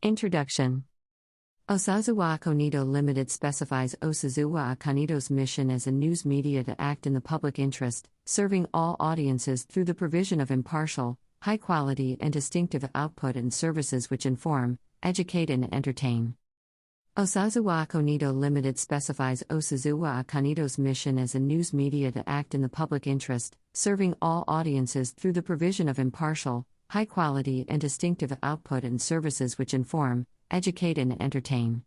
Introduction. Osazuwa Akonido Limited specifies Osazuwa Akonido's mission as a news media to act in the public interest, serving all audiences through the provision of impartial, high-quality and distinctive output and services which inform, educate and entertain. Osazuwa Akonido Limited specifies Osazuwa Akonido's mission as a news media to act in the public interest, serving all audiences through the provision of impartial, high-quality and distinctive output and services which inform, educate and entertain.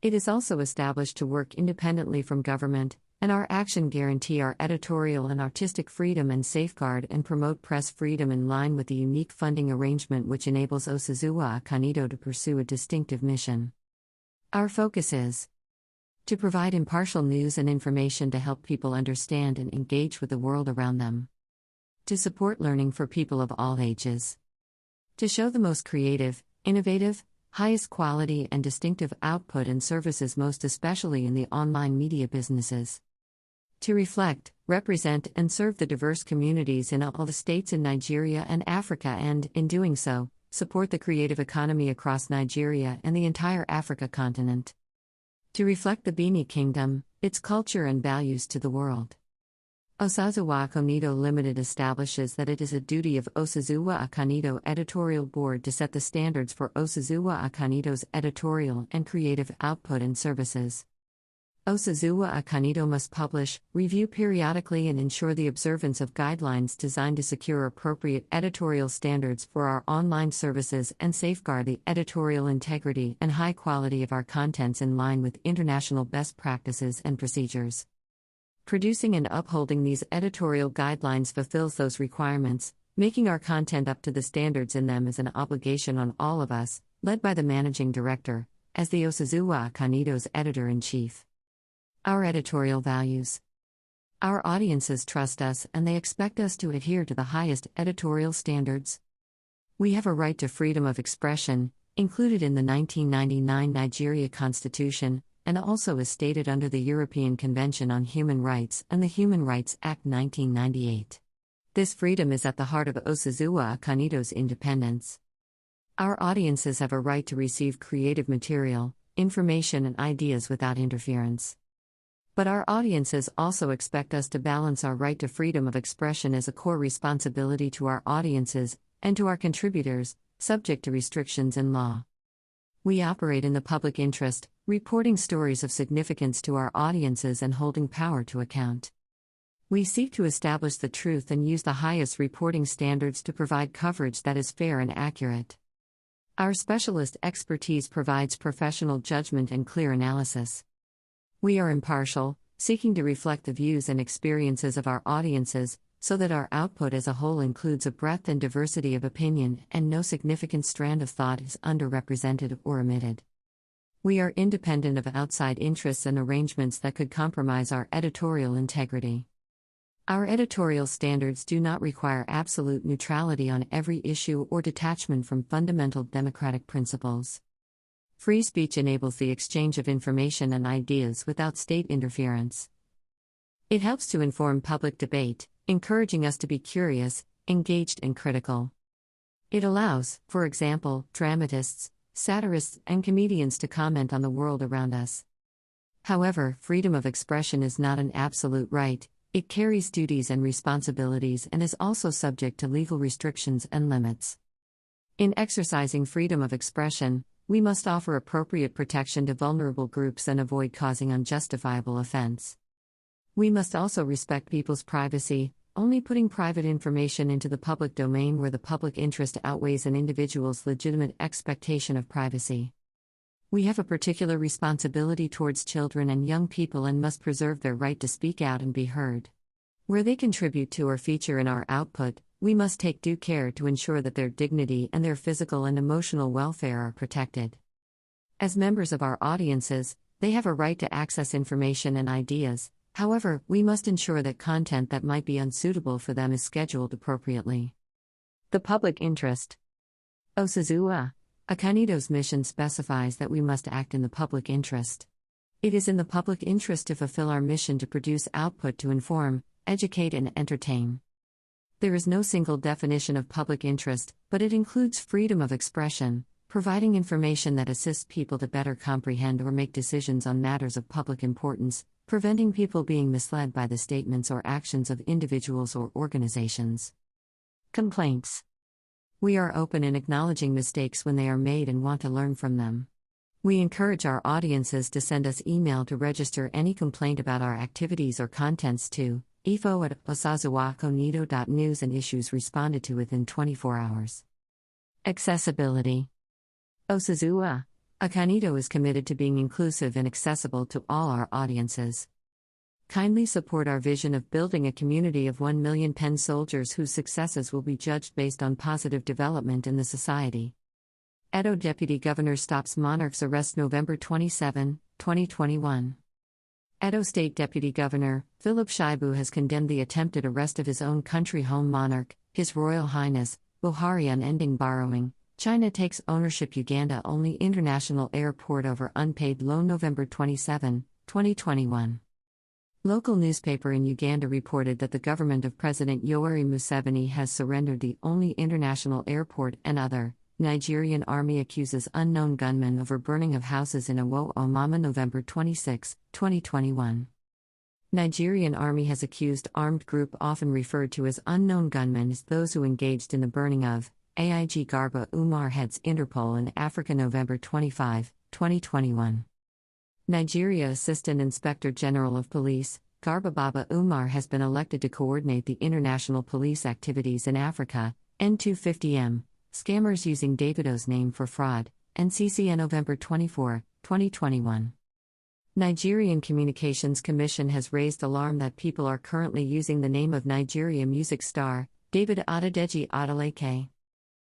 It is also established to work independently from government, and our action guarantee our editorial and artistic freedom and safeguard and promote press freedom in line with the unique funding arrangement which enables Osazuwa Akonido to pursue a distinctive mission. Our focus is to provide impartial news and information to help people understand and engage with the world around them, to support learning for people of all ages, to show the most creative, innovative, highest quality and distinctive output and services most especially in the online media businesses, to reflect, represent and serve the diverse communities in all the states in Nigeria and Africa and, in doing so, support the creative economy across Nigeria and the entire Africa continent, to reflect the Bini Kingdom, its culture and values to the world. Osazuwa Akonido Limited establishes that it is a duty of Osazuwa Akonido Editorial Board to set the standards for Osazuwa Akonido's editorial and creative output and services. Osazuwa Akonido must publish, review periodically and ensure the observance of guidelines designed to secure appropriate editorial standards for our online services and safeguard the editorial integrity and high quality of our contents in line with international best practices and procedures. Producing and upholding these editorial guidelines fulfills those requirements, making our content up to the standards in them is an obligation on all of us, led by the Managing Director, as the Osazuwa Akonido's Editor-in-Chief. Our editorial values. Our audiences trust us and they expect us to adhere to the highest editorial standards. We have a right to freedom of expression, included in the 1999 Nigeria Constitution, and also is stated under the European Convention on Human Rights and the Human Rights Act 1998. This freedom is at the heart of Osazuwa Akonido's independence. Our audiences have a right to receive creative material, information and ideas without interference. But our audiences also expect us to balance our right to freedom of expression as a core responsibility to our audiences and to our contributors, subject to restrictions in law. We operate in the public interest, reporting stories of significance to our audiences and holding power to account. We seek to establish the truth and use the highest reporting standards to provide coverage that is fair and accurate. Our specialist expertise provides professional judgment and clear analysis. We are impartial, seeking to reflect the views and experiences of our audiences, so that our output as a whole includes a breadth and diversity of opinion and no significant strand of thought is underrepresented or omitted. We are independent of outside interests and arrangements that could compromise our editorial integrity. Our editorial standards do not require absolute neutrality on every issue or detachment from fundamental democratic principles. Free speech enables the exchange of information and ideas without state interference. It helps to inform public debate, encouraging us to be curious, engaged and critical. It allows, for example, dramatists, satirists and comedians to comment on the world around us. However, freedom of expression is not an absolute right, it carries duties and responsibilities and is also subject to legal restrictions and limits. In exercising freedom of expression, we must offer appropriate protection to vulnerable groups and avoid causing unjustifiable offense. We must also respect people's privacy, only putting private information into the public domain where the public interest outweighs an individual's legitimate expectation of privacy. We have a particular responsibility towards children and young people and must preserve their right to speak out and be heard. Where they contribute to or feature in our output, we must take due care to ensure that their dignity and their physical and emotional welfare are protected. As members of our audiences, they have a right to access information and ideas. However, we must ensure that content that might be unsuitable for them is scheduled appropriately. The public interest. Osazuwa Akonido's mission specifies that we must act in the public interest. It is in the public interest to fulfill our mission to produce output to inform, educate and entertain. There is no single definition of public interest, but it includes freedom of expression, providing information that assists people to better comprehend or make decisions on matters of public importance, preventing people being misled by the statements or actions of individuals or organizations. Complaints. We are open in acknowledging mistakes when they are made and want to learn from them. We encourage our audiences to send us email to register any complaint about our activities or contents to info@osazuwakonido.news and issues responded to within 24 hours. Accessibility. Osazuwa Akanido is committed to being inclusive and accessible to all our audiences. Kindly support our vision of building a community of 1 million pen soldiers whose successes will be judged based on positive development in the society. Edo Deputy Governor stops monarch's arrest November 27, 2021. Edo State Deputy Governor, Philip Shaibu has condemned the attempted arrest of his own country home monarch, His Royal Highness, Buhari on ending borrowing. China takes ownership Uganda-only international airport over unpaid loan November 27, 2021. Local newspaper in Uganda reported that the government of President Yoweri Museveni has surrendered the only international airport and other. Nigerian army accuses unknown gunmen over burning of houses in Owo Omama November 26, 2021. Nigerian army has accused armed group often referred to as unknown gunmen as those who engaged in the burning of AIG Garba Umar heads Interpol in Africa November 25, 2021. Nigeria Assistant Inspector General of Police, Garba Baba Umar has been elected to coordinate the international police activities in Africa, N250M. Scammers using Davido's name for fraud, NCCN November 24, 2021. Nigerian Communications Commission has raised alarm that people are currently using the name of Nigeria music star, David Adedeji Adeleke.